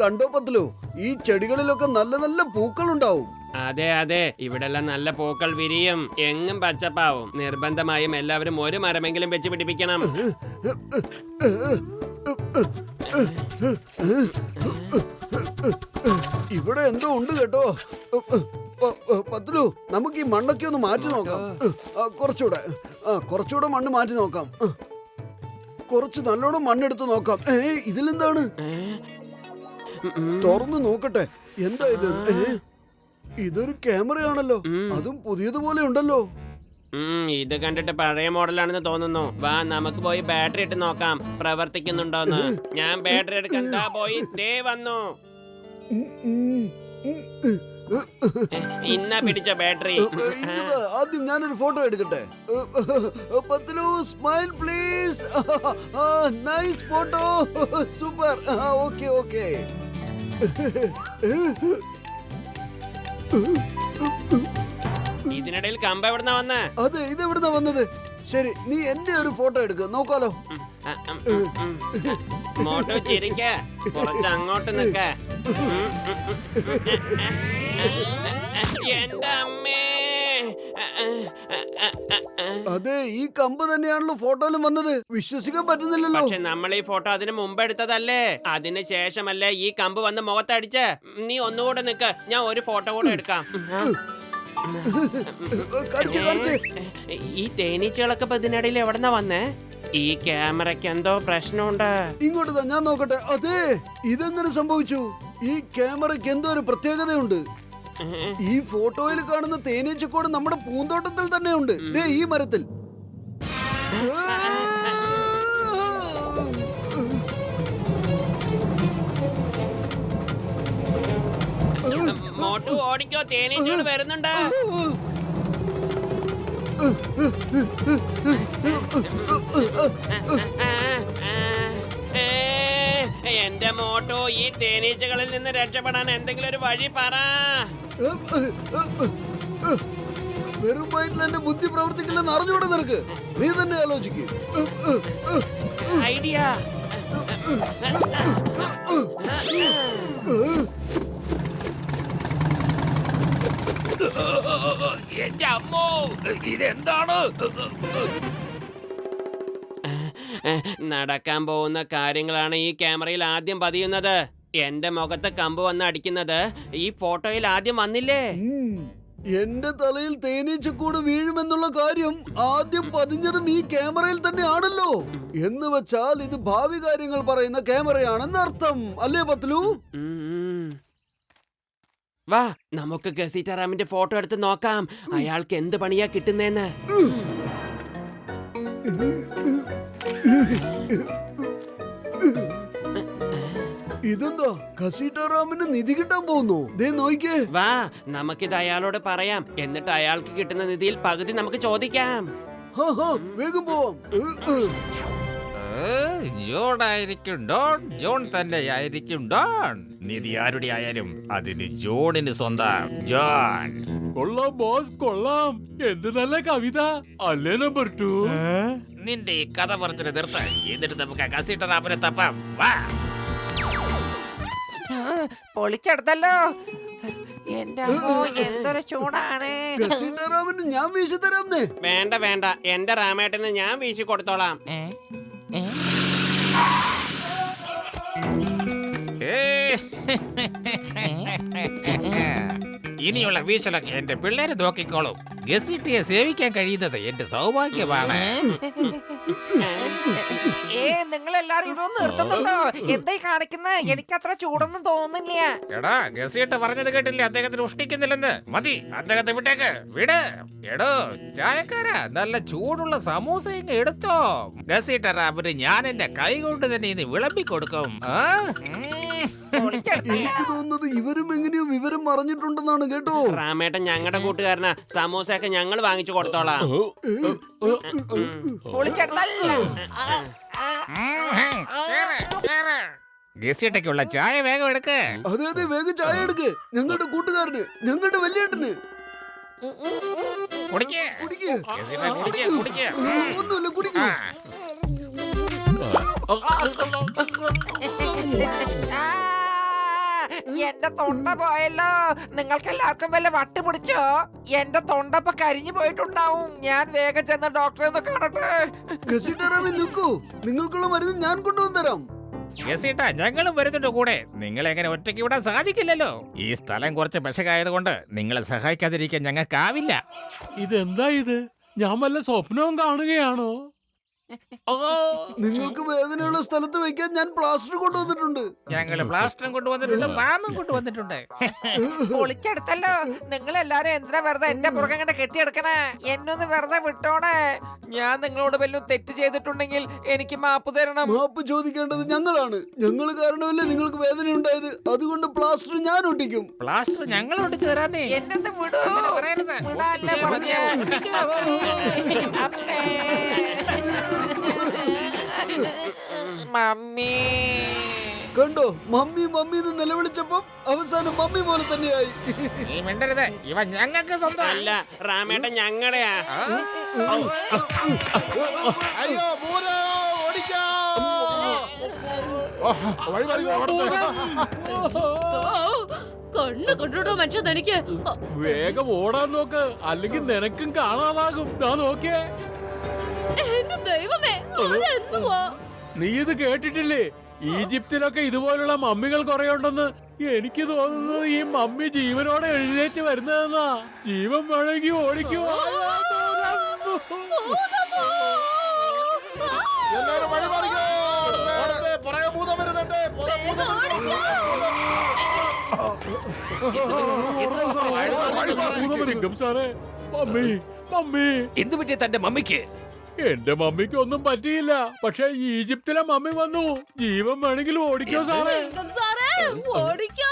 കണ്ടോ പത്ലു, ഈ ചെടികളിലൊക്കെ നല്ല നല്ല പൂക്കൾ ഉണ്ടാവും. അതെ അതെ, ഇവിടെല്ലാം നല്ല പൂക്കൾ വിരിയും, എങ്ങും പച്ചപ്പാവും. നിർബന്ധമായും എല്ലാവരും ഒരു മരമെങ്കിലും വെച്ച് പിടിപ്പിക്കണം. ഇവിടെ എന്തോ ഉണ്ട് കേട്ടോ. പത്ലു, നമുക്ക് ഈ മണ്ണൊക്കെ ഒന്ന് മാറ്റി നോക്കാം. കുറച്ചുകൂടെ മണ്ണ് മാറ്റി നോക്കാം. കുറച്ച് നല്ലോണം മണ്ണെടുത്ത് നോക്കാം. ഇതിലെന്താണ്? തുറന്നു നോക്കട്ടെ. എന്താ ഇത്? ഇതൊരു ക്യാമറയാണല്ലോ, അതും പുതിയതുപോലെ ഉണ്ടല്ലോ. ഇത് കണ്ടിട്ട് പഴയ മോഡലാണെന്ന് തോന്നുന്നു. വാ, നമുക്ക് പോയി ബാറ്ററി ഇട്ട് നോക്കാം പ്രവർത്തിക്കുന്നുണ്ടോന്ന്. ഞാൻ ബാറ്ററി എടുക്കാൻ പോയി, ദേ വന്നു. ഇന്ന പിടിച്ച ബാറ്ററി. ആദ്യം ഞാനൊരു ഫോട്ടോ എടുക്കട്ടെ. Patlu, smile please. Nice photo, super. Okay okay. ഇതിനിടയിൽ കമ്പ എവിടുന്ന വന്ന്? അതെ, ഇത് എവിടുന്ന വന്നത്? ശരി, നീ എന്റെ ഒരു ഫോട്ടോ എടുക്ക, നോക്കാലോ. മോട്ടോ ചിരിക്ക, കുറച്ച് അങ്ങോട്ട് നിക്ക. എന്റെ അമ്മേ. അതെ, ഈ കമ്പ് തന്നെയാണല്ലോ ഫോട്ടോയിലും വന്നത്. വിശ്വസിക്കാൻ പറ്റുന്നില്ലല്ലോ. പക്ഷെ നമ്മൾ ഈ ഫോട്ടോ അതിന് മുമ്പ് എടുത്തതല്ലേ, അതിന് ശേഷമല്ലേ ഈ കമ്പ് വന്ന് മുഖത്തടിച്ച്. നീ ഒന്നുകൂടെ നിക്ക്, ഞാൻ ഒരു ഫോട്ടോ കൂടെ എടുക്കാം. ഈ തേനീച്ചകളൊക്കെ ഇപ്പൊ ഇതിനിടയിൽ എവിടെന്നാ വന്നേ? ഈ ക്യാമറയ്ക്ക് എന്തോ പ്രശ്നമുണ്ട്. ഇങ്ങോട്ട് താ, ഞാൻ നോക്കട്ടെ. അതെ, ഇതെങ്ങനെ സംഭവിച്ചു? ഈ ക്യാമറയ്ക്ക് എന്തോ ഒരു പ്രത്യേകതയുണ്ട്. ഈ ഫോട്ടോയിൽ കാണുന്ന തേനീച്ചക്കൂട് നമ്മുടെ പൂന്തോട്ടത്തിൽ തന്നെയുണ്ട്. ദേ, ഈ മരത്തിൽ. മോട്ടു ഓടിക്കോ, തേനീച്ചകൾ വരുന്നുണ്ട്. എന്റെ മോട്ടോ, ഈ തേനീച്ചകളിൽ നിന്ന് രക്ഷപ്പെടാൻ എന്തെങ്കിലും ഒരു വഴി പറ. വെറും വയറ്റിൽ എന്റെ ബുദ്ധി പ്രവർത്തിക്കില്ലെന്ന് അറിഞ്ഞൂടെ നിനക്ക്? നീ തന്നെ ആലോചിക്ക്. ഐഡിയ. എന്റെ അമ്മോ, ഇതെന്താണ്? നടക്കാൻ പോകുന്ന കാര്യങ്ങളാണ് ഈ ക്യാമറയിൽ ആദ്യം പതിയുന്നത്. എന്റെ മുഖത്ത് കമ്പ് വന്ന് അടിക്കുന്നത് ഈ ഫോട്ടോയിൽ ആദ്യം വന്നില്ലേ? എന്റെ തലയിൽ തേനീച്ചക്കൂട് വീഴുമെന്നുള്ള കാര്യം ആദ്യം പതിഞ്ഞതും ഈ ക്യാമറയിൽ തന്നെയാണല്ലോ. എന്ന് വെച്ചാൽ ഇത് ഭാവി കാര്യങ്ങൾ പറയുന്ന ക്യാമറയാണെന്ന് അർത്ഥം അല്ലേ പത്ലു? വാ, നമുക്ക് ഗസീറ്ററാമിന്റെ ഫോട്ടോ എടുത്ത് നോക്കാം, അയാൾക്ക് എന്ത് പണിയാ കിട്ടുന്നേന്ന്. ഇതെന്താ, ഖസീറ്ററാമിന് നിധി കിട്ടാൻ പോകുന്നു? ദേ നോയിക്കേ. വാ, നമുക്കിത് അയാളോട് പറയാം, എന്നിട്ട് അയാൾക്ക് കിട്ടുന്ന നിധിയിൽ പകുതി നമുക്ക് ചോദിക്കാം. വേഗം പോവാം. ജോൺ ആയിരിക്കും ഡോൺ, ജോൺ തന്നെയായിരിക്കും ഡോൺ. നിധി ആരുടെ ആയാലും അതിന് ജോണിന് സ്വന്തം. ജോൺ. കൊള്ളാം ബോസ്, കൊള്ളാം. എന്ത് നല്ല കവിത അല്ലേ നമ്പർ 2? നിന്റെ ഈ കഥ പറച്ചിട്ട് നിർത്ത, എന്നിട്ട് നമുക്ക് കസീട്ടറാമിനെ തപ്പാം. വാ. പൊളിച്ചെടുത്തല്ലോ. എന്റെ അമ്മോ, എന്തൊരു ചൂടാണ്. ഖസീറ്ററാമിന് ഞാൻ വീശി തരാം. വേണ്ട വേണ്ട, എന്റെ രാമേട്ടന് ഞാൻ വീശി കൊടുത്തോളാം. ഇനിയുള്ള വീശലൊക്കെ എന്റെ പിള്ളേരെ നോക്കിക്കോളും. ഗസീറ്റിയെ സേവിക്കാൻ കഴിയുന്നത് എന്റെ സൗഭാഗ്യമാണ്. നിങ്ങൾ എല്ലാരും ഇതൊന്നും നിർത്തുന്നുണ്ടോ? എന്തായി കാണിക്കുന്നത്? എനിക്ക് അത്ര ചൂടൊന്നും തോന്നുന്നില്ല. എടാ, ഗസീട്ട് പറഞ്ഞത് കേട്ടില്ലേ? അദ്ദേഹത്തിന് ഉഷ്ണിക്കുന്നില്ലെന്ന്. മതി, അദ്ദേഹത്തെ വിട്ടേക്ക്, വിട്. എടോ ചായക്കാരാ, നല്ല ചൂടുള്ള സമൂസ ഇങ്ങ് എടുത്തോ. ഗസീട്ടറാമിന് ഞാൻ എന്റെ കൈ കൊണ്ട് തന്നെ ഇന്ന് വിളമ്പി കൊടുക്കും. എനിക്ക് തോന്നുന്നത് ഇവരും എങ്ങനെയോ വിവരം അറിഞ്ഞിട്ടുണ്ടെന്നാണ് കേട്ടോ. രാമേട്ടൻ ഞങ്ങളുടെ കൂട്ടുകാരനാ, സമൂസയൊക്കെ ഞങ്ങൾ വാങ്ങിച്ചു കൊടുത്തോളാം. ഗസീട്ടയ്ക്കുള്ള ചായ വേഗം എടുക്ക്. അതെ അതെ, വേഗം ചായ എടുക്ക്. ഞങ്ങളുടെ കൂട്ടുകാരന്, ഞങ്ങളുടെ വലിയേട്ടന്. കുടിക്ക്. കുടിക്ക്. ഗസീട്ട, കുടിക്ക്, കുടിക്ക്. ഒന്നുമില്ല, കുടിക്ക്. ആ, എന്റെ തൊണ്ട പോയല്ലോ. നിങ്ങൾക്ക് എല്ലാവർക്കും വല്ല വട്ട് പിടിച്ചോ? എന്റെ തൊണ്ട ഇപ്പൊ കരിഞ്ഞു പോയിട്ടുണ്ടാവും. ഞാൻ വേഗം ചെന്ന് ഡോക്ടറെ ഒന്ന് കാണട്ടെ. ഗസിട്ടറാമി നിൽക്കൂ, നിങ്ങൾക്കുള്ള മരുന്ന് ഞാൻ കൊണ്ടുവന്ന് തരാം. യെസേട്ടാ, ഞങ്ങളും വരുന്നുണ്ട് കൂടെ. നിങ്ങളെങ്ങനെ ഒറ്റയ്ക്ക് വിടാൻ സാധിക്കില്ലല്ലോ. ഈ സ്ഥലം കുറച്ച് പെശകായതുകൊണ്ട് നിങ്ങളെ സഹായിക്കാതിരിക്കാൻ ഞങ്ങൾക്കാവില്ല. ഇതെന്താ ഇത്? ഞാൻ വല്ല സ്വപ്നവും കാണുകയാണോ? നിങ്ങൾക്ക് വേദനയുള്ള സ്ഥലത്ത് വെക്കാൻ ഞാൻ പ്ലാസ്റ്റർ കൊണ്ടുവന്നിട്ടുണ്ട്. ഞങ്ങള് പ്ലാസ്റ്ററും കൊണ്ടുവന്നിട്ടുണ്ട്, ബാമും കൊണ്ടുവന്നിട്ടുണ്ട്. പൊളിച്ചെടുത്തല്ലോ. നിങ്ങൾ എല്ലാരും എന്തിനാ വെറുതെ എന്റെ പുറകെ കണ്ട് കെട്ടിയെടുക്കണേ? എന്നൊന്ന് വെറുതെ വിട്ടോണേ. ഞാൻ നിങ്ങളോട് വല്ലതും തെറ്റ് ചെയ്തിട്ടുണ്ടെങ്കിൽ എനിക്ക് മാപ്പ് തരണം. മാപ്പ് ചോദിക്കേണ്ടത് ഞങ്ങളാണ്. ഞങ്ങൾ കാരണമല്ലേ നിങ്ങൾക്ക് വേദന ഉണ്ടായത്. അതുകൊണ്ട് പ്ലാസ്റ്റർ ഞാൻ ഒട്ടിക്കും. പ്ലാസ്റ്റർ ഞങ്ങൾ ഒട്ടിച്ചു തരാന്നേ. എന്നെ വിടൂ. പറയരുത്. വിടാല്ലേ പറഞ്ഞേ. അമ്മേ. മമ്മി. കണ്ടോ, മമ്മി മമ്മി എന്ന് നിലവിളിച്ചപ്പോ അവസാനം മമ്മി പോലെ തന്നെയായി. നീ മിണ്ടരുത്, ഇവ ഞങ്ങൾക്ക് സ്വന്തം. അല്ല, റാമേട്ടൻ ഞങ്ങളുടെയാ. അയ്യോ ഭൂതോ, ഓടിക്കോ. വഴി മാറിക്കോ, കണ്ണു കണ്ടോ മനുഷ്യ തനിക്ക്. വേഗം ഓടാൻ നോക്ക്, അല്ലെങ്കിൽ നിനക്കും കാണാതാകും. ദാ നോക്കിയേ, എന്റെ ദൈവമേ, അതെന്തുവാ? നീ ഇത് കേട്ടിട്ടില്ലേ? ഈജിപ്തിലൊക്കെ ഇതുപോലുള്ള മമ്മികൾ കുറെ ഉണ്ടെന്ന്. എനിക്ക് തോന്നുന്നത് ഈ മമ്മി ജീവനോടെ എഴുന്നേറ്റ് വരുന്നതെന്നാ. ജീവൻ വേണമെങ്കിൽ ഓടിക്കോ. എല്ലാരും വഴി മാറിക്കോ. പുറകെ ഭൂതം വരുന്നുണ്ട്. സിംഗം സാറേ, മമ്മി മമ്മി. എന്തു പറ്റിയ തന്റെ മമ്മിക്ക്? എന്റെ മമ്മിക്ക് ഒന്നും പറ്റിയില്ല. പക്ഷെ ഈജിപ്തിലെ മമ്മി വന്നു. ജീവൻ വേണമെങ്കിൽ ഓടിക്കോ സാറേ. സിംഗം സാറേ, ഓടിക്കോ.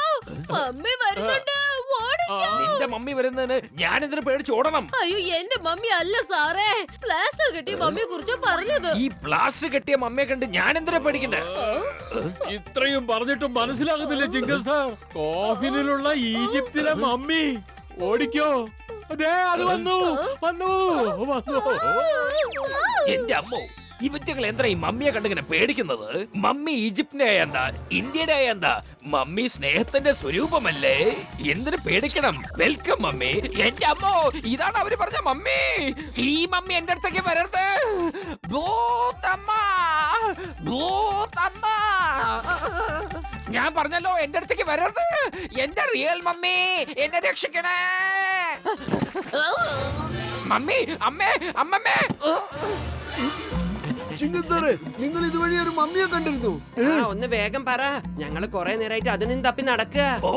മമ്മി വരുന്നുണ്ട്, ഓടിക്കോ. നിന്റെ മമ്മി വരുന്നതിന് ഞാൻ എന്തിനു പേടിച്ച് ഓടണം? അയ്യോ, എന്റെ മമ്മി അല്ല സാറേ. പ്ലാസ്റ്റർ കെട്ടിയ മമ്മിയെ കുറിച്ച് പറഞ്ഞത്. ഈ പ്ലാസ്റ്റർ കെട്ടിയ മമ്മിയെ കണ്ട് ഞാൻ എന്തിനാ പേടിക്കണ്ടേ? ഇത്രയും പറഞ്ഞിട്ടും മനസ്സിലാകുന്നില്ല ചിങ്കൻ സാർ. കോഫിനിലുള്ള ഈജിപ്തിലെ മമ്മി. ഓടിക്കോ. അതെ, അത് വന്നു വന്നു വന്നു. എന്റെ അമ്മോ, ഇവറ്റകൾ എന്തിനാ ഈ മമ്മിയെ കണ്ടിങ്ങനെ പേടിക്കുന്നത്? മമ്മി ഈജിപ്തിന്റെ ആയെന്താ, ഇന്ത്യയുടെ ആയെന്താ? മമ്മി സ്നേഹത്തിന്റെ സ്വരൂപമല്ലേ? എന്തിനു പേടിക്കണം? Welcome mummy. എന്റെ അമ്മോ, ഇതാണ് അവര് പറഞ്ഞ മമ്മി. ഈ മമ്മി എന്റെ അടുത്തേക്ക് വരരുത്. ഭൂതമ്മ, ഭൂതമ്മ. ഞാൻ പറഞ്ഞല്ലോ, എന്റെ അടുത്തേക്ക് വരരുത്. എന്റെ റിയൽ മമ്മി, എന്നെ രക്ഷിക്കണേ. മമ്മി, അമ്മേ, അമ്മമ്മേ. ചിങ്കൻ സാറേ, നിങ്ങൾ ഇതുവഴി ഒരു മമ്മിയെ കണ്ടിരുന്നു? ഒന്ന് വേഗം പറ. ഞങ്ങള് കൊറേ നേരമായിട്ട് അതിനും തപ്പി നടക്കുക. ഓ,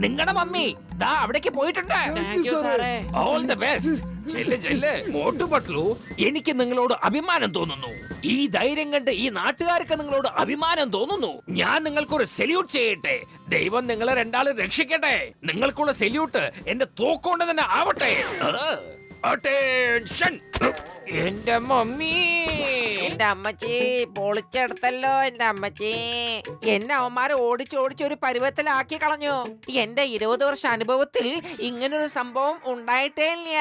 നിങ്ങളുടെ മമ്മി ദാ അവിടേക്ക് പോയിട്ടുണ്ട്. താങ്ക് യു സാറേ. All the best. ചെല്ല് ചെല്ല്. മോട്ടു പട്ലു, എനിക്ക് നിങ്ങളോട് അഭിമാനം തോന്നുന്നു. ഈ ധൈര്യം കണ്ട് ഈ നാട്ടുകാർക്ക് നിങ്ങളോട് അഭിമാനം തോന്നുന്നു. ഞാൻ നിങ്ങൾക്കൊരു സല്യൂട്ട് ചെയ്യട്ടെ. ദൈവം നിങ്ങളെ രണ്ടാളും രക്ഷിക്കട്ടെ. നിങ്ങൾക്കുള്ള സല്യൂട്ട് എന്റെ തോക്കൊണ്ട് തന്നെ ആവട്ടെ. അറ്റൻഷൻ. എന്റെ മമ്മി. എന്റെ അമ്മച്ചി പൊളിച്ചെടുത്തല്ലോ. എന്റെ അമ്മച്ചി എന്നെ അവന്മാരെ ഓടിച്ചോടിച്ച് ഒരു പരുവത്തിലാക്കി കളഞ്ഞു. എന്റെ 20 വർഷ അനുഭവത്തിൽ ഇങ്ങനൊരു സംഭവം ഉണ്ടായിട്ടേ ഇല്ല.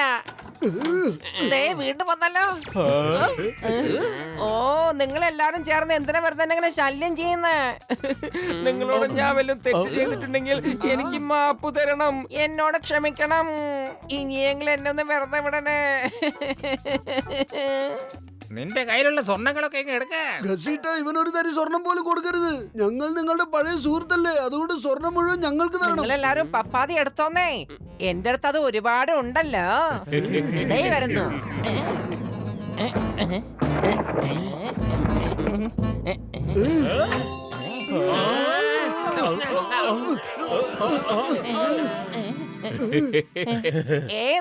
ദേ വീണ്ടും വന്നല്ലോ. ഓ, നിങ്ങൾ എല്ലാരും ചേർന്ന് എന്തിനാ വെറുതെ എന്നെ ശല്യം ചെയ്യുന്നേ? നിങ്ങളോട് ഞാൻ വല്ലതും തെറ്റ് ചെയ്തിട്ടുണ്ടെങ്കിൽ എനിക്ക് മാപ്പ് തരണം. എന്നോട് ക്ഷമിക്കണം. ഇനിയെങ്കിലും എന്നെ ഒന്ന് വെറുതെ വിടണേ. നിന്റെ കയ്യിലുള്ള സ്വർണ്ണങ്ങളൊക്കെ ഇങ്ങ് എടുക്ക. ഗസീട്ട, ഇവനൊരു തരി സ്വർണം പോലും കൊടുക്കരുത്. ഞങ്ങൾ നിങ്ങളുടെ പഴയ സുഹൃത്തല്ലേ, അതുകൊണ്ട് സ്വർണം മുഴുവൻ ഞങ്ങൾക്ക് തരണം. നിങ്ങളെല്ലാരും പപ്പാതി എടുത്തോന്നേ. എന്റെ അടുത്ത് അത് ഒരുപാട് ഉണ്ടല്ലോ. ദേ വരുന്നു.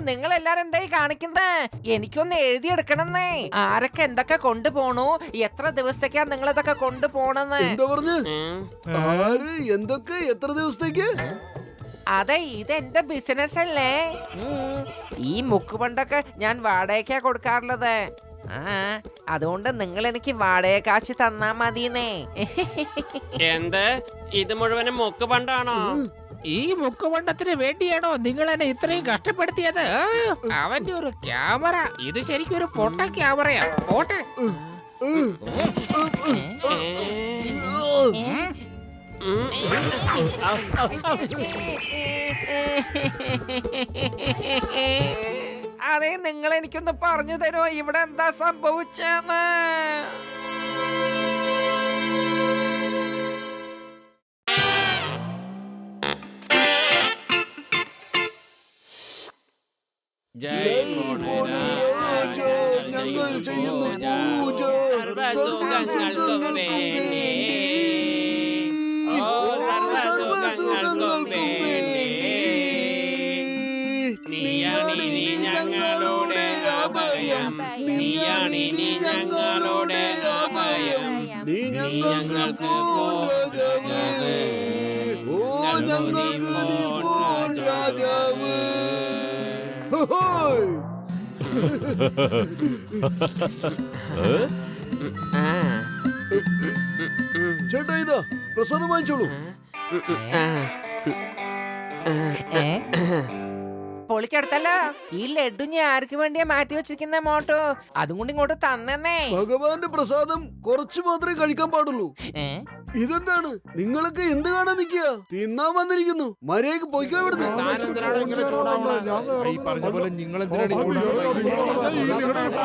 നിങ്ങൾ എല്ലാരും എന്തായി കാണിക്കുന്നേ? എനിക്കൊന്ന് എഴുതിയെടുക്കണമെന്നേ. ആരൊക്കെ എന്തൊക്കെ കൊണ്ടുപോണു, എത്ര ദിവസത്തേക്കാ നിങ്ങൾ ഇതൊക്കെ കൊണ്ടുപോണെന്ന്. എന്താ പറഞ്ഞു? ആര്, എന്തൊക്കെ, എത്ര ദിവസത്തേക്ക്? അതെ, ഇതെന്റെ ബിസിനസ് അല്ലേ. ഈ മുക്കുപണ്ടൊക്കെ ഞാൻ വാടകയ്ക്കാ കൊടുക്കാറുള്ളത്. അതുകൊണ്ട് നിങ്ങൾ എനിക്ക് വാടക കാശ് തന്നാ മതിന്നേ. എന്ത്? ഇത് മുഴുവനും മുക്ക് പണ്ടാണോ? ഈ മുക്കുവണ്ടത്തിന് വേണ്ടിയാണോ നിങ്ങൾ എന്നെ ഇത്രയും കഷ്ടപ്പെടുത്തിയത്? അവന്റെ ഒരു ക്യാമറ, ഇത് ശരിക്കും ഒരു പൊട്ട ക്യാമറയാ. പോട്ടെ. അതെ, നിങ്ങൾ എനിക്കൊന്ന് പറഞ്ഞു തരുമോ ഇവിടെ എന്താ സംഭവിച്ചെന്ന്? ജയ് രാജ, ഞങ്ങൾ ചെയ്യുന്നു പൂജ സർവസുഖങ്ങൾക്കും വേണ്ടി. ഓ സർവസുഖങ്ങൾക്കും വേണ്ടി. നീയാണിനി ഞങ്ങളുടെ അഭയം, നീയാണിനി ഞങ്ങളുടെ അഭയം. നീ ഞങ്ങൾക്ക് രാജാവേ, ഓ ഞങ്ങൾക്ക് നീ രാജാവ്. ഹോയ്. ചേട്ടാ ഇതാ പ്രസാദം വാങ്ങിച്ചോളൂ. പൊളിച്ചെടുത്തല്ലോ. ഈ ലഡു ഞാൻ ആർക്ക് വേണ്ടിയാ മാറ്റി വെച്ചിരിക്കുന്ന മോട്ടോ? അതും കൊണ്ട് ഇങ്ങോട്ട് തന്നേ. ഭഗവാന്റെ പ്രസാദം കുറച്ച് മാത്രമേ കഴിക്കാൻ പാടുള്ളൂ. ഇതെന്താണ് നിങ്ങളൊക്കെ എന്ത് കാണാൻ നിൽക്കുക? തിന്നാൻ വന്നിരിക്കുന്നു. മര്യാദക്ക് പൊയ്ക്കോ ഇവിടുന്ന്. താനെന്തിനാണ് ഇങ്ങനെ ചൂടാവുന്നത്? ഈ പറഞ്ഞ പോലെ നിങ്ങൾ എന്തിനാണ് ഈ ചൂടാവുന്നത്?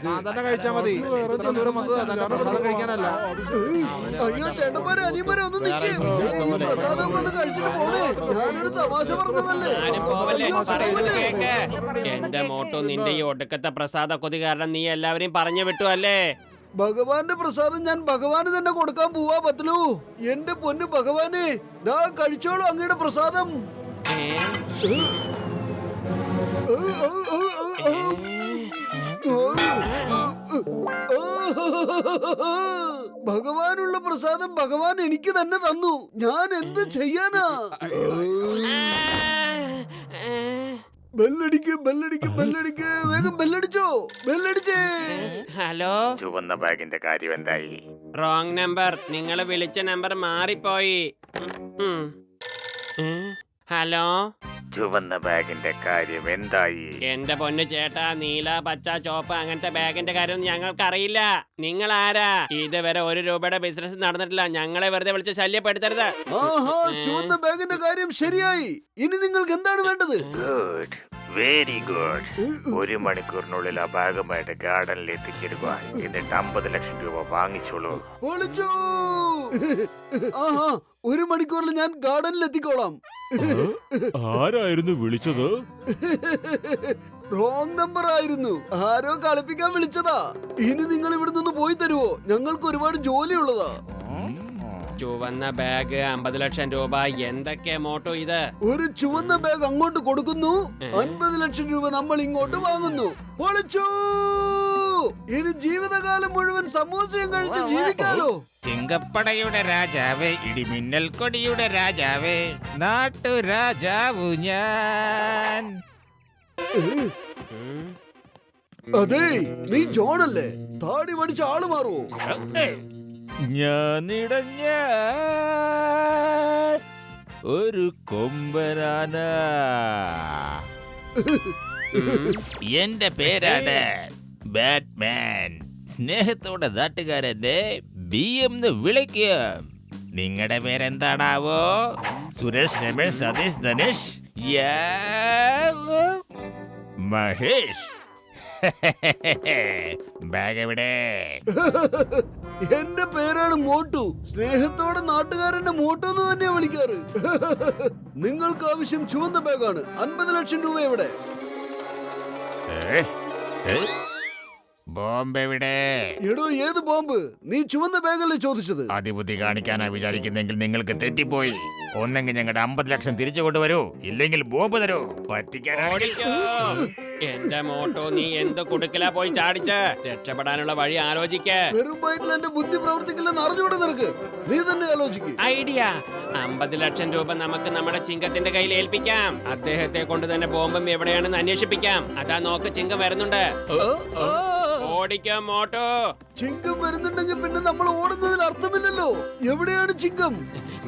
താൻ തന്നെ കഴിച്ചാ മതി. ഇത്ര ദൂരം വന്നത് തന്നെ പ്രസാദം കഴിക്കാനല്ല. അയ്യോ ചേട്ടന്മാരെ അനിയന്മാരെ ഒന്ന് നിൽക്കേ. പ്രസാദം വന്ന് കഴിച്ചിട്ട് പോണേ. ഞാനൊരു തമാശ പറഞ്ഞതല്ലേ. ആരും പോവല്ലേ, അയ്യോ, പറയുന്നത് പോവല്ലേ. കേക്ക്. എന്റെ മോട്ടോ, നിന്റെ ഈ ഒടുക്കത്തെ പ്രസാദ കൊതി കാരണം നീ എല്ലാവരെയും പറഞ്ഞു വിട്ടു അല്ലേ? ഭഗവാന്റെ പ്രസാദം ഞാൻ ഭഗവാന് തന്നെ കൊടുക്കാൻ പോവാ പറ്റലൂ. എന്റെ പൊന്ന് ഭഗവാനെ, ദാ കഴിച്ചോളൂ അങ്ങയുടെ പ്രസാദം. ഭഗവാനുള്ള പ്രസാദം ഭഗവാൻ എനിക്ക് തന്നെ തന്നു. ഞാൻ എന്ത് ചെയ്യാനാ? ബെല്ലടിക്ക് ബെല്ലടിക്ക് ബെല്ലടിക്ക്, വേഗം ബെല്ലടിച്ചോ, ബെല്ലടിച്ചേ. ഹലോ, ചുവന്ന ബാഗിന്റെ കാര്യം എന്തായി? Wrong number. നിങ്ങൾ വിളിച്ച നമ്പർ മാറിപ്പോയി. ഹലോ, ചുവന്ന ബാഗിന്റെ കാര്യം എന്തായി? എന്റെ പൊന്നു ചേട്ടാ, നീല പച്ച ചോപ്പ് അങ്ങനത്തെ ബാഗിന്റെ കാര്യമൊന്നും ഞങ്ങൾക്കറിയില്ല. നിങ്ങൾ ആരാ? ഇതുവരെ 1 രൂപയുടെ ബിസിനസ് നടന്നിട്ടില്ല. ഞങ്ങളെ വെറുതെ വിളിച്ച് ശല്യപ്പെടുത്തരുത്. ആഹാ, ചുവന്ന ബാഗിന്റെ കാര്യം ശരിയായി. ഇനി നിങ്ങൾക്ക് എന്താണ് വേണ്ടത്? Good, very good. 1 മണിക്കൂറിനുള്ളിൽ ആ ബാഗുമായിട്ട് ഗാർഡനിൽ എത്തിച്ചിരുക. എന്നിട്ട് 50 ലക്ഷം രൂപ വാങ്ങിച്ചോളൂ. പൊളിച്ചു. ആഹാ, 1 മണിക്കൂറിൽ ഞാൻ ഗാർഡനിൽ എത്തിക്കോളാം. ആരായിരുന്നു വിളിച്ചത്? റോങ് നമ്പർ ആയിരുന്നു. ആരോ കളിപ്പിക്കാൻ വിളിച്ചതാ. ഇനി നിങ്ങൾ ഇവിടെ നിന്ന് പോയി തരുവോ? ഞങ്ങൾക്ക് ഒരുപാട് ജോലിയുള്ളതാ. ചുവന്ന ബാഗ് 50 ലക്ഷം രൂപ. എന്തൊക്കെ മോട്ടോ ഇത്? ഒരു ചുവന്ന ബാഗ് അങ്ങോട്ട് കൊടുക്കുന്നു, 50 ലക്ഷം രൂപ നമ്മൾ ഇങ്ങോട്ട് വാങ്ങുന്നു. പൊളിച്ചു. ഇനി ജീവിതകാലം മുഴുവൻ സമൂസയും കഴിച്ച് ജീവിക്കാലോ. ചിങ്കപ്പടയുടെ രാജാവേ, ഇടിമിന്നൽ കൊടിയുടെ രാജാവേ, നാട്ടുരാജാവു ഞാൻ. അതെ, നീ ജോണല്ലേ? താടി മടിച്ച ആള് മാറുവോ? ഞാനിടഞ്ഞ ഒരു കൊമ്പനാന. എന്റെ പേരാണ് ബാറ്റ്മാൻ. സ്നേഹത്തോടെ നാട്ടുകാരന്റെ BM എന്ന് വിളിക്കും. നിങ്ങളുടെ പേരെന്താണാവോ? സുരേഷ്, രമേശ്, സതീഷ്, ധനുഷ്, മഹേഷ്. ബാഗ് എവിടെ? എന്റെ പേരാണ് മോട്ടു. സ്നേഹത്തോടെ നാട്ടുകാരന്റെ മോട്ടു എന്ന് തന്നെയാ വിളിക്കാറ്. നിങ്ങൾക്ക് ആവശ്യം ചുവന്ന ബാഗാണ്. 50 ലക്ഷം രൂപ എവിടെ? ബോംബ് എവിടെ? എടോ, ഏത് ബോംബ്? നീ ചുവന്ന ബാഗല്ലേ ചോദിച്ചത്? അതിബുദ്ധി കാണിക്കാനാ വിചാരിക്കുന്നെങ്കിൽ നിങ്ങൾക്ക് തെറ്റിപ്പോയി. ഒന്നെങ്കിൽ ഞങ്ങളുടെ 50 ലക്ഷം തിരിച്ചു കൊണ്ടുവരൂ, ഇല്ലെങ്കിൽ ബോംബ് തരൂ. ഓടിക്കോ. എന്റെ മോട്ടോ, നീ എന്ത് കുടുക്കലാ പോയി ചാടിച്ച്? രക്ഷപ്പെടാനുള്ള വഴി ആലോചിക്ക. വെറും വയറ്റിൽ എന്റെ ബുദ്ധി പ്രവർത്തിക്കില്ലെന്ന് അറിഞ്ഞൂടെ നിനക്ക്? നീ തന്നെ ആലോചിക്ക്. ഐഡിയ. 50 ലക്ഷം രൂപ നമുക്ക് നമ്മുടെ ചിങ്കത്തിന്റെ കയ്യിൽ ഏൽപ്പിക്കാം. അദ്ദേഹത്തെ കൊണ്ട് തന്നെ ബോംബും എവിടെയാണെന്ന് അന്വേഷിപ്പിക്കാം. അതാ നോക്ക്, ചിങ്കം വരുന്നുണ്ട്. ഓടിക്കോ മോട്ടോ. ചിങ്കം വരുന്നുണ്ടെങ്കിൽ പിന്നെ നമ്മൾ ഓടുന്നതിൽ അർത്ഥമില്ലല്ലോ. എവിടെയാണ് ചിങ്കം?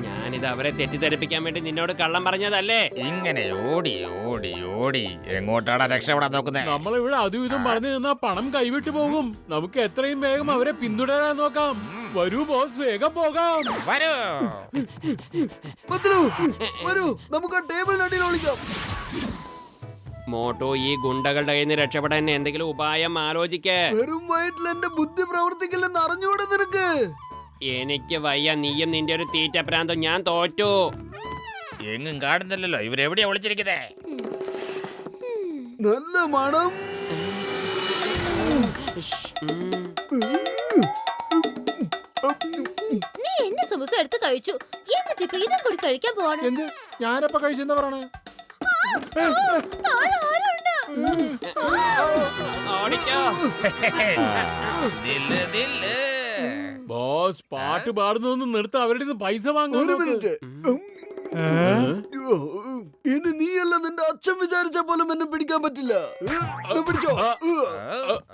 ഞാനിത് അവരെ തെറ്റിദ്ധരിപ്പിക്കാൻ വേണ്ടി നിന്നോട് കള്ളം പറഞ്ഞതല്ലേ? ഇങ്ങനെ ഓടി ഓടി ഓടി എങ്ങോട്ടാണ് രക്ഷപ്പെടാൻ നോക്കുന്നത്? നമ്മളിവിടെ അതും ഇതും പറഞ്ഞു നിന്നാ പണം കൈവിട്ടു പോകും. നമുക്ക് എത്രയും വേഗം അവരെ പിന്തുടരാൻ നോക്കാം. വരൂ ബോസ്, വേഗം പോകാം. വരൂ. പത്രു, വരൂ, നമുക്ക് ആ ടേബിളിനടിയിൽ ഒളിക്കാം. മോട്ടു, ഈ ഗുണ്ടകളുടെ കയ്യിൽ നിന്ന് രക്ഷപ്പെടാൻ എന്തെങ്കിലും ഉപായം ആലോചിക്കേ. വെറും വയറ്റിൽ എന്റെ ബുദ്ധി പ്രവർത്തിക്കില്ലെന്ന് അറിഞ്ഞുകൂടെ നിനക്ക്? എനിക്ക് വയ്യ, നീയും നിന്റെ ഒരു തീറ്റ പ്രാന്തം. ഞാൻ തോറ്റു. എങ്ങും കാണുന്നില്ലല്ലോ. ഇവരെവിടെയാ ഒളിച്ചിരിക്കുന്നേ? നല്ല മണം. നീ എന്റെ സമൂസ എടുത്ത് കഴിച്ചു, എന്നിട്ട് ഇപ്പൊ ഇതും കൂടി കഴിക്കാൻ പോവാണ്. എന്ത്? ഞാനപ്പ കഴിച്ചെന്താ പറയണേ? താഴെ ആരുണ്ട്? ഓടിക്കോ. ദില്ല്, ദില്ല്. ബോസ്, പാട്ട് പാടുന്നതൊന്നും നിർത്ത. അവരുടെ നിന്ന് പൈസ ഒരു വാങ്ങുന്നു. മിനിറ്റ്. ഇനി നീയല്ല നിന്റെ അച്ഛൻ വിചാരിച്ച പോലും എന്നെ പിടിക്കാൻ പറ്റില്ല. ദേ പിടിച്ചോ.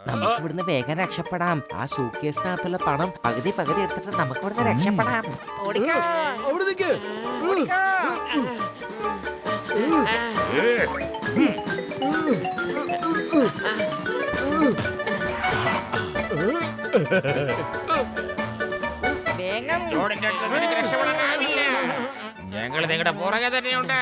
നമുക്ക് ഇവിടുന്ന് വേഗം രക്ഷപ്പെടാം. ആ സൂക്കേസിനകത്തുള്ള പണം പകുതി പകുതി എടുത്തിട്ട് നമുക്ക് ഇവിടുന്ന് രക്ഷപ്പെടാം. ഓടിക്കോ. അവിടെ നിൽക്ക്. വേഗം. റോഡിന്റെ അടുത്ത് നിനക്ക് രക്ഷപ്പെടാനാവില്ല. ഞങ്ങൾ നിങ്ങളുടെ പുറകെ തന്നെയുണ്ട്.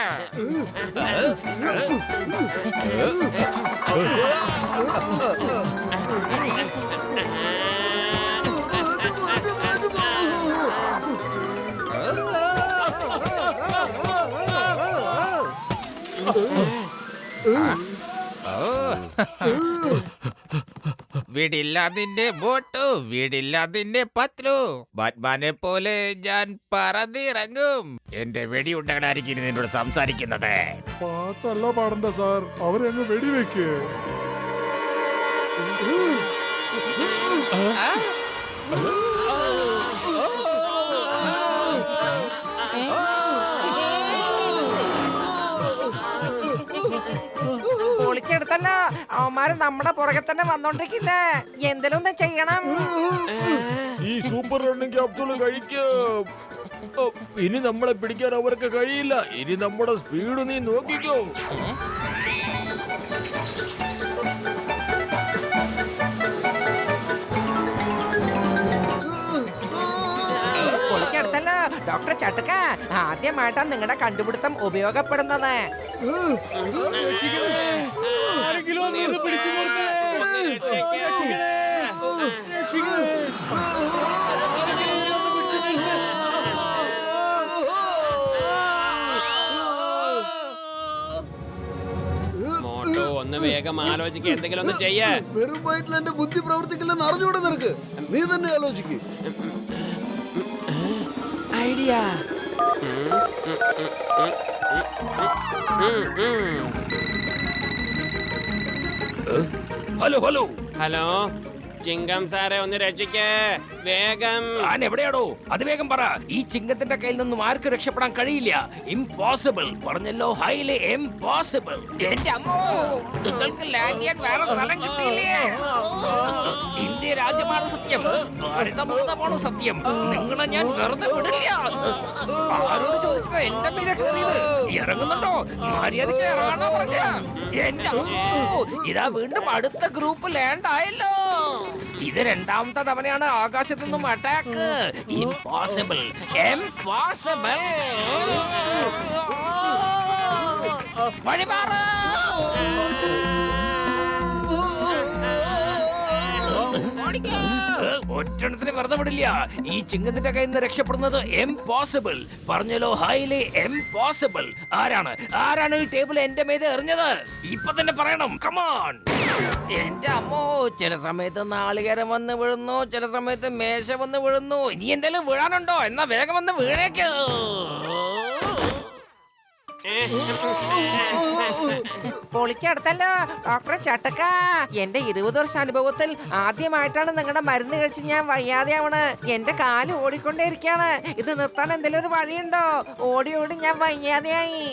വീടില്ല നിന്റെ ബോട്ടു, വീടില്ല നിന്റെ പത്രു. ബാറ്റ്മാനെ പോലെ ഞാൻ പറന്നിറങ്ങും. എന്റെ വെടിയുണ്ടകളായിരിക്കും നിന്നോട് സംസാരിക്കുന്നത്. പാട്ടല്ല പാടണ്ട സാർ, അവരങ്ങ് വെടിവെക്ക്. പൊളിച്ചെടുത്തല്ലോ. അവന്മാര് നമ്മുടെ പുറകെ തന്നെ വന്നോണ്ടിരിക്കില്ലേ? എന്തെങ്കിലും ഒന്ന് ചെയ്യണം. ഈ സൂപ്പർ റണ്ണിംഗ് ക്യാപ്സൂൾ കഴിക്കും. ഇനി നമ്മളെ പിടിക്കാൻ അവർക്ക് കഴിയില്ല. ഇനി നമ്മുടെ സ്പീഡ് നീ നോക്കിക്കോ. പൊളിച്ചെടുത്തല്ലോ. ഡോക്ടർ ചട്ടുക്ക, ആദ്യമായിട്ടാണ് നിങ്ങളുടെ കണ്ടുപിടുത്തം ഉപയോഗപ്പെടുന്നത്. ആരെങ്കിലും ഒന്ന് ഇത് പിടിച്ചു കൊടുത്തേ. മോട്ടു, ഒന്ന് വേഗം ആലോചിക്കുക. എന്തെങ്കിലും ഒന്ന് ചെയ്യേ. വെറും വയറ്റിൽ എന്റെ ബുദ്ധി പ്രവർത്തിക്കില്ലെന്ന് അറിഞ്ഞുകൂടെ നിനക്ക്? നീ തന്നെ ആലോചിക്ക്. ഐഡിയ. ഹലോ ഹലോ, ഹലോ, ചിങ്കം സാറെ, ഒന്ന് രക്ഷിക്കേ വേഗം. താൻ എവിടെയാണോ? അത് വേഗം പറ. ഈ ചിങ്കത്തിന്റെ കയ്യിൽ നിന്നും ആർക്കും രക്ഷപ്പെടാൻ കഴിയില്ല. ഇംപോസിബിൾ പറഞ്ഞല്ലോ, ഹൈലി ഇംപോസിബിൾ. എന്റെ അമ്മോ, നിങ്ങൾക്ക് ലാൻഡ് ചെയ്യാൻ വേറെ സ്ഥലം കിട്ടിയില്ലേ? ഇന്ത്യ രാജ്യമാണ് സത്യം, ഭാരതമാണ് സത്യം. നിങ്ങളെ ഞാൻ വെറുതെ വിടില്ല. ആരോട് ചോദിച്ചിട്ടാ എന്റെ മീതെ കയറിയത്? ഇറങ്ങുന്നുണ്ടോ? മര്യാദയ്ക്ക് ഇറങ്ങാനോ പറഞ്ഞ? എന്റെ അമ്മോ, ഇതാ വീണ്ടും അടുത്ത ഗ്രൂപ്പ് ലാൻഡ് ആയല്ലോ. ഇത് രണ്ടാമത്തെ തവണയാണ് ആകാശത്തു നിന്നും അറ്റാക്ക്. Impossible, impossible. വഴിമാറ്. ഒറ്റണത്തിന് വെറുതെ വിടില്ല. ഈ ചിങ്ങത്തിന്റെ കയ്യിൽ നിന്ന് രക്ഷപ്പെടുന്നത് ഇംപോസിബിൾ പറഞ്ഞല്ലോ, ഹൈലി ഇംപോസിബിൾ. ആരാണ് ഈ ടേബിൾ എന്റെ മേത് എറിഞ്ഞത്? ഇപ്പൊ തന്നെ പറയണം. കമോൺ. എന്റെ അമ്മോ, ചില സമയത്ത് നാളികേരം വന്ന് വീഴുന്നു, ചില സമയത്ത് മേശ വന്ന് വീഴുന്നു. ഇനി എന്തെങ്കിലും വീഴാനുണ്ടോ? എന്നാ വേഗം വന്ന് വീണേക്ക്. പൊളിച്ചെടുത്തല്ലോ ഡോക്ടർ ചട്ടക്ക. എന്റെ 20 വർഷ അനുഭവത്തിൽ ആദ്യമായിട്ടാണ് നിങ്ങളുടെ മരുന്ന് കഴിച്ച് ഞാൻ വയ്യാതെയാവണ്. എന്റെ കാല് ഓടിക്കൊണ്ടേയിരിക്കാണ്. ഇത് നിർത്താൻ എന്തെങ്കിലും ഒരു വഴിയുണ്ടോ? ഓടി ഓടി ഞാൻ വയ്യാതെയായി.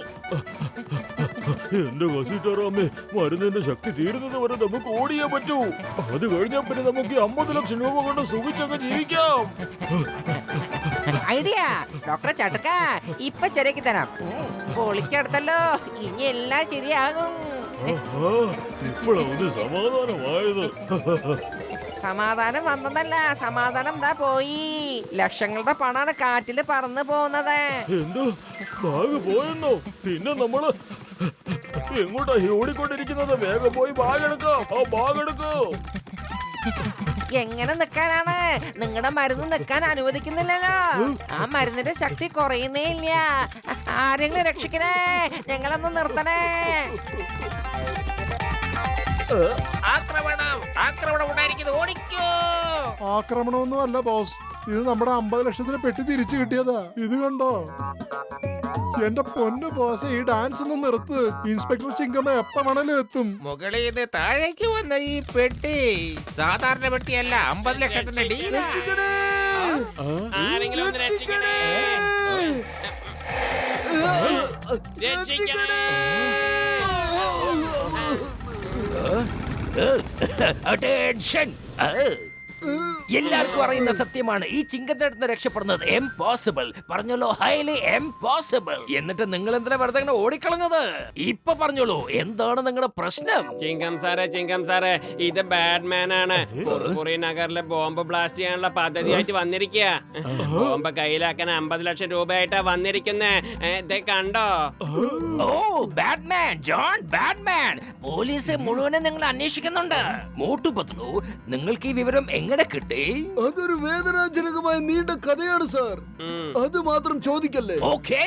എന്റെ വസീറ്റാറാമേ, മരുന്നിന്റെ ശക്തി തീരുന്നത് വരെ നമുക്ക് ഓടിയേ പറ്റൂ. അത് കഴിഞ്ഞാൽ പിന്നെ നമുക്ക് 50 ലക്ഷം രൂപ കൊണ്ട് സുഖിച്ചൊക്കെ ജീവിക്കാം. ഐഡിയ ഡോക്ടറെ ചട്ടുക്ക ഇപ്പൊ ശരിയാക്കി തരാം. പൊളിച്ചെടുത്തല്ലോ, ഇനി എല്ലാം ശരിയാകും. ഇപ്പോഴൊന്ന് സമാധാനമായത്. സമാധാനം വന്നതല്ല, സമാധാനം ദാ പോയി. ലക്ഷങ്ങളുടെ പണാണ് കാറ്റില് പറന്നു പോകുന്നത്. എന്തോ ബാഗ് പോയെന്നോ? പിന്നെ നമ്മള് എങ്ങോട്ടാ ഓടിക്കൊണ്ടിരിക്കുന്നത്? വേഗം പോയി ബാഗ് എടുക്കോ, ആ ബാഗ് എടുക്കോ. എങ്ങനെ നിക്കാനാണ്? നിങ്ങളുടെ മരുന്ന് നിക്കാൻ അനുവദിക്കുന്നില്ലല്ലോ. ആ മരുന്നിന്റെ ശക്തി കുറയുന്നേ ഇല്ല. ആരെങ്കിലും രക്ഷിക്കണേ, ഞങ്ങളൊന്ന് നിർത്തണേ. ആക്രമണം ആക്രമണം ഉണ്ടായിരിക്കുന്നത്, ഓടിക്കോ. ആക്രമണമൊന്നും അല്ല ബോസ്, ഇത് നമ്മുടെ 50 ലക്ഷത്തിന് പെട്ടി തിരിച്ചു കിട്ടിയതാ. ഇത് കണ്ടോ? എന്റെ പൊന്നു ബോസ്, ഈ ഡാൻസ് ഒന്ന് നിർത്ത്. ഇൻസ്പെക്ടർ ചിങ്കമ്മ എപ്പ വേണേലും എത്തും. മുകളിൽ നിന്ന് താഴേക്ക് വന്ന ഈ പെട്ടി സാധാരണ പെട്ടിയല്ല, 50 ലക്ഷത്തിന്റെ ഡീലാ. ആരെങ്കിലും ഒന്ന് രക്ഷിക്കണേ. രക്ഷിക്കണേ. അറ്റൻഷൻ. എല്ലാവർക്കും അറിയുന്ന സത്യമാണ്, ഈ ചിങ്കത്തിന്റെ അടുത്ത് രക്ഷപ്പെടുന്നത് എംപോസിബിൾ. പറഞ്ഞോളൂ, ഹൈലി എംപോസിബിൾ. എന്നിട്ട് നിങ്ങൾ എന്തിനാ വെറുതെ ഇങ്ങനെ ഓടിക്കളഞ്ഞത്? ഇപ്പൊ പറഞ്ഞോളൂ, എന്താണ് നിങ്ങളുടെ പ്രശ്നം? ചിങ്കം സാറേ, ഇത് ബാഡ്മാൻ ആണ്. കുറി നഗറിലെ ബോംബ് ബ്ലാസ്റ്റ് ചെയ്യാനുള്ള പദ്ധതിയായിട്ട് വന്നിരിക്കുക. ബോംബ് കയ്യിലാക്കാൻ 50 ലക്ഷം രൂപയായിട്ടാ വന്നിരിക്കുന്നേ. ഇത് കണ്ടോ? ഓ, ബാറ്റ്മാൻ, ജോൺ ബാറ്റ്മാൻ. പോലീസ് മുഴുവനും നിങ്ങൾ അന്വേഷിക്കുന്നുണ്ട്. മോട്ടു പത്ലു, നിങ്ങൾക്ക് ഈ വിവരം എങ്ങനെ കിട്ടി? അതൊരു വേദനാജനകമായ നീണ്ട കഥയാണ് സാർ. അത് മാത്രം ചോദിക്കല്ലേ. Okay,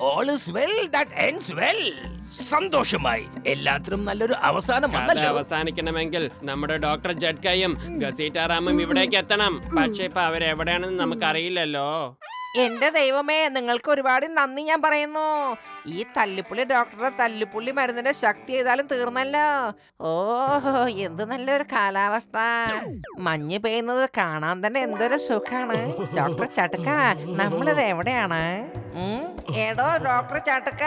all is well that ends well. സന്തോഷമായി. എല്ലാത്തിനും നല്ലൊരു അവസാനം കഥ വന്നല്ലോ. അവസാനിക്കണമെങ്കിൽ നമ്മുടെ ഡോക്ടർ ജഡ്കയും ഗസീറ്റാറാമും ഇവിടേക്ക് എത്തണം. പക്ഷെ ഇപ്പൊ അവരെവിടെയാണെന്ന് നമുക്കറിയില്ലല്ലോ. എന്റെ ദൈവമേ, നിങ്ങൾക്ക് ഒരുപാട് നന്ദി ഞാൻ പറയുന്നു. ഈ തല്ലിപ്പുള്ളി ഡോക്ടറുടെ തല്ലിപ്പുള്ളി മരുന്നിന്റെ ശക്തി ചെയ്താലും തീർന്നല്ലോ. ഓ, എന്ത് നല്ലൊരു കാലാവസ്ഥ. മഞ്ഞ് പെയ്യുന്നത് കാണാൻ തന്നെ എന്തൊരു സുഖാണ്. ഡോക്ടർ ചട്ടുക്ക, നമ്മളിത് എവിടെയാണ്? എടോ ഡോക്ടർ ചട്ടുക്ക,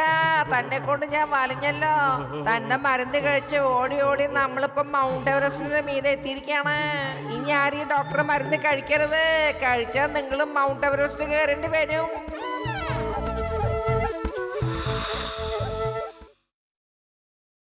തന്നെ കൊണ്ട് ഞാൻ വലിഞ്ഞല്ലോ. തന്റെ മരുന്ന് കഴിച്ച് ഓടി ഓടി നമ്മളിപ്പോ മൗണ്ട് എവറസ്റ്റിന്റെ മീതെ എത്തിയിരിക്കാണ്. ഇനി ആരും ഈ ഡോക്ടർ മരുന്ന് കഴിക്കരുത്. കഴിച്ചാൽ നിങ്ങളും മൗണ്ട് എവറസ്റ്റ് കയറേണ്ടി വരും.